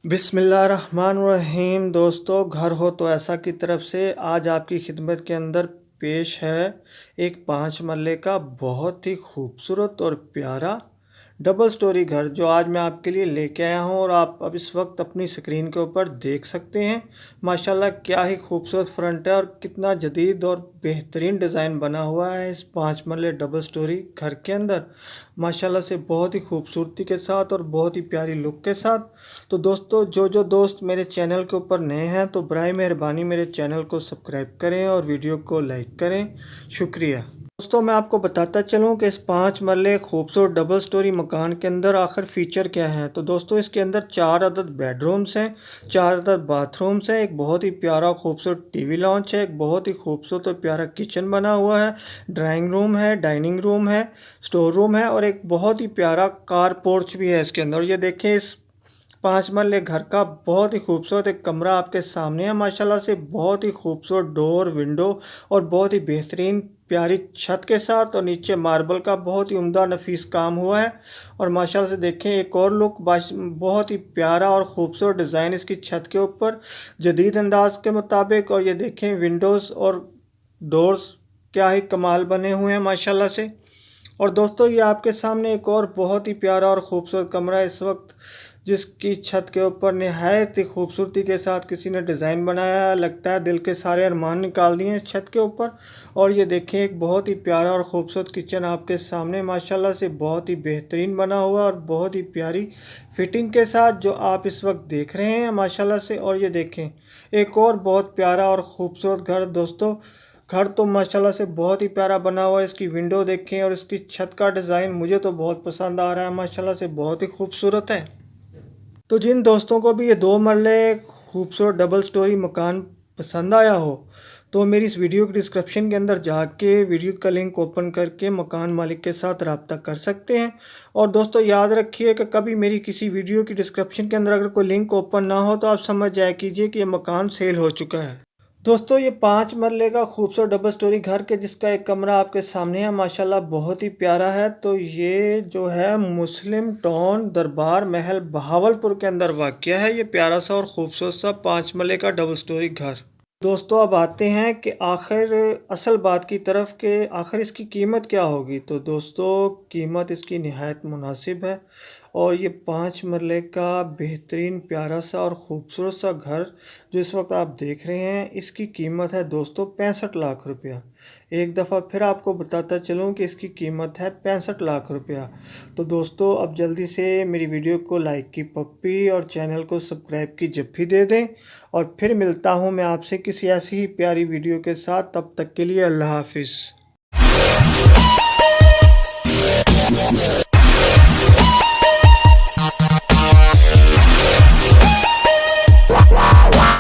बिस्मिल्लाहिर्रहमानिर्रहीम। दोस्तों, घर हो तो ऐसा की तरफ से आज आपकी खिदमत के अंदर पेश है एक 5 मरले का बहुत ही खूबसूरत और प्यारा डबल स्टोरी घर जो आज मैं आपके लिए लेके आया हूं और आप अब इस वक्त अपनी स्क्रीन के ऊपर देख सकते हैं। माशाल्लाह क्या ही खूबसूरत फ्रंट है और कितना जदीद और बेहतरीन डिज़ाइन बना हुआ है इस 5 मरले डबल स्टोरी घर के अंदर। माशाल्लाह से बहुत ही खूबसूरती के साथ और बहुत ही प्यारी लुक के साथ। तो दोस्तों, जो दोस्त मेरे चैनल के ऊपर नए हैं तो बराए मेहरबानी मेरे चैनल को सब्सक्राइब करें और वीडियो को लाइक करें। शुक्रिया। दोस्तों, मैं आपको बताता चलूं कि इस 5 मरले खूबसूरत डबल स्टोरी मकान के अंदर आखिर फ़ीचर क्या है। तो दोस्तों, इसके अंदर 4 अदद बेडरूम्स हैं, 4 अदद बाथरूम्स हैं, एक बहुत ही प्यारा खूबसूरत टीवी लॉन्च है, एक बहुत ही खूबसूरत और प्यारा किचन बना हुआ है, ड्राइंग रूम है, डाइनिंग रूम है, स्टोर रूम है और एक बहुत ही प्यारा कार पोर्च भी है इसके अंदर। ये देखें, इस 5 मरले घर का बहुत ही खूबसूरत एक कमरा आपके सामने है। माशाल्लाह से बहुत ही खूबसूरत डोर, विंडो और बहुत ही बेहतरीन प्यारी छत के साथ और नीचे मार्बल का बहुत ही उम्दा नफीस काम हुआ है। और माशाल्लाह से देखें एक और लुक, बहुत ही प्यारा और ख़ूबसूरत डिज़ाइन इसकी छत के ऊपर जदीद अंदाज के मुताबिक। और ये देखें विंडोज़ और डोर्स क्या ही कमाल बने हुए हैं माशाल्लाह से। और दोस्तों, ये आपके सामने एक और बहुत ही प्यारा और ख़ूबसूरत कमरा इस वक्त जिसकी छत के ऊपर निहायत ही खूबसूरती के साथ किसी ने डिज़ाइन बनाया है। लगता है दिल के सारे अरमान निकाल दिए इस छत के ऊपर। और ये देखें एक बहुत ही प्यारा और ख़ूबसूरत किचन आपके सामने माशाल्लाह से बहुत ही बेहतरीन बना हुआ और बहुत ही प्यारी फिटिंग के साथ जो आप इस वक्त देख रहे हैं माशाल्लाह से। और ये देखें एक और बहुत प्यारा और ख़ूबसूरत घर। दोस्तों, घर तो माशाल्लाह से बहुत ही प्यारा बना हुआ है। इसकी विंडो देखें और इसकी छत का डिज़ाइन मुझे तो बहुत पसंद आ रहा है, माशाल्लाह से बहुत ही खूबसूरत है। तो जिन दोस्तों को भी ये 2 मरले खूबसूरत डबल स्टोरी मकान पसंद आया हो तो मेरी इस वीडियो के डिस्क्रिप्शन के अंदर जाके वीडियो का लिंक ओपन करके मकान मालिक के साथ रब्ता कर सकते हैं। और दोस्तों, याद रखिए कि कभी मेरी किसी वीडियो की डिस्क्रिप्शन के अंदर अगर कोई लिंक ओपन ना हो तो आप समझ जाया कीजिए कि ये मकान सेल हो चुका है। दोस्तों, ये 5 मरले का खूबसूरत डबल स्टोरी घर के जिसका एक कमरा आपके सामने है माशाल्लाह बहुत ही प्यारा है। तो ये जो है मुस्लिम टाउन दरबार महल बहावलपुर के अंदर वाक़या है ये प्यारा सा और ख़ूबसूरत सा 5 मरले का डबल स्टोरी घर। दोस्तों, अब आते हैं कि आखिर असल बात की तरफ कि आखिर इसकी कीमत क्या होगी। तो दोस्तों, कीमत इसकी निहायत मुनासिब है और ये 5 मरले का बेहतरीन प्यारा सा और ख़ूबसूरत सा घर जो इस वक्त आप देख रहे हैं इसकी कीमत है दोस्तों 65 लाख रुपया। एक दफ़ा फिर आपको बताता चलूँ कि इसकी कीमत है 65 लाख रुपया। तो दोस्तों, अब जल्दी से मेरी वीडियो को लाइक की पप्पी और चैनल को सब्सक्राइब की जप्फी दे दें। और फिर मिलता हूँ मैं आपसे किसी ऐसी ही प्यारी वीडियो के साथ। तब तक के लिए अल्लाह हाफिज़।